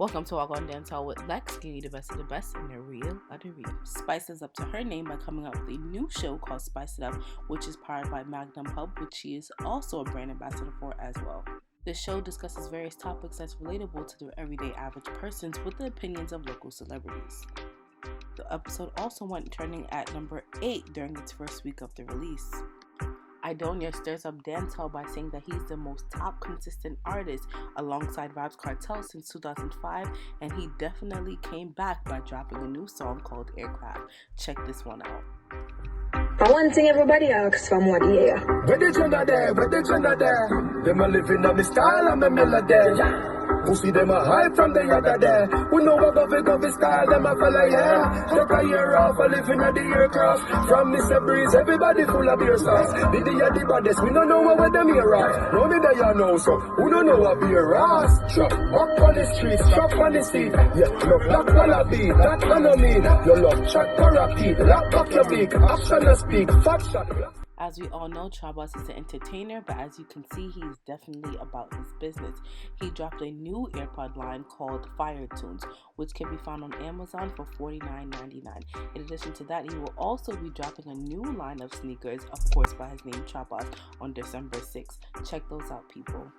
Welcome to Walk on Dancehall with Lex, giving you the best of the best and the real of the real. Spice is up to her name by coming up with a new show called Spice It Up, which is powered by Magnum Pub, which she is also a brand ambassador for as well. The show discusses various topics that's relatable to the everyday average persons with the opinions of local celebrities. The episode also went trending at number 8 during its first week of the release. Idonia stirs up dancehall by saying that he's the most top consistent artist alongside Vybz Kartel since 2005, and he definitely came back by dropping a new song called Aircraft. Check this one out. For one thing everybody asks from what year. Where the gender there? Them a living on the style and the melody. Who see them a high from the other there? We know what go style, them a follow, yeah. Take a year off, a living at the aircraft. From Mr. Breeze, everybody full of beer sauce. The baddest, we don't know what them here are. No me that you know, so who don't know what beer ass. Drop up on the streets, drop on the seat. Yeah, look, lock wallaby, that I know me. You love chat parakeet, lock up your beak. Action and speak, fat shot. As we all know, Trabas is an entertainer, but as you can see, he's definitely about his business. He dropped a new AirPod line called Fire Tunes, which can be found on Amazon for $49.99. In addition to that, he will also be dropping a new line of sneakers, of course by his name Trabas, on December 6th. Check those out, people.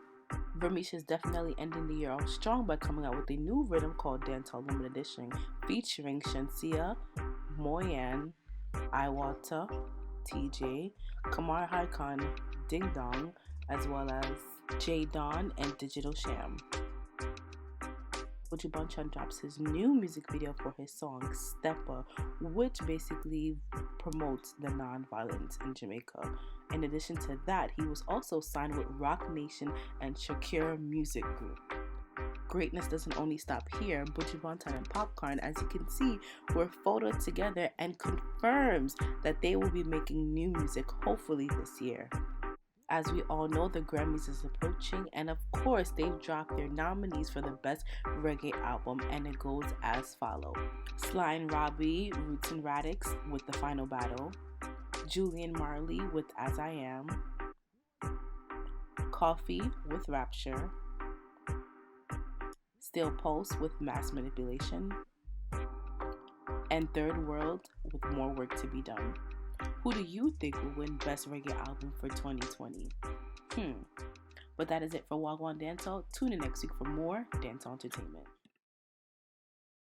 Vermeesh is definitely ending the year off strong by coming out with a new rhythm called Dancehall Limited Edition, featuring Shansia, Moyan, Iwata, TJ, Kamar Khan, Ding Dong, as well as J Don and Digital Sham. Buju Banton drops his new music video for his song Stepper, which basically promotes the non-violence in Jamaica. In addition to that, he was also signed with Rock Nation and Shakira Music Group. Greatness doesn't only stop here. Buju Banton and Popcorn, as you can see, were photoed together and confirms that they will be making new music hopefully this year. As we all know, the Grammys is approaching, and of course they've dropped their nominees for the best reggae album, and it goes as follows. Sly and Robbie, Roots and Radix with The Final Battle, Julian Marley with As I Am, Coffee with Rapture, Still Pulse with Mass Manipulation, and Third World with More Work to Be Done. Who do you think will win Best Reggae Album for 2020? But that is it for Wagwan Dancehall. Tune in next week for more dancehall entertainment.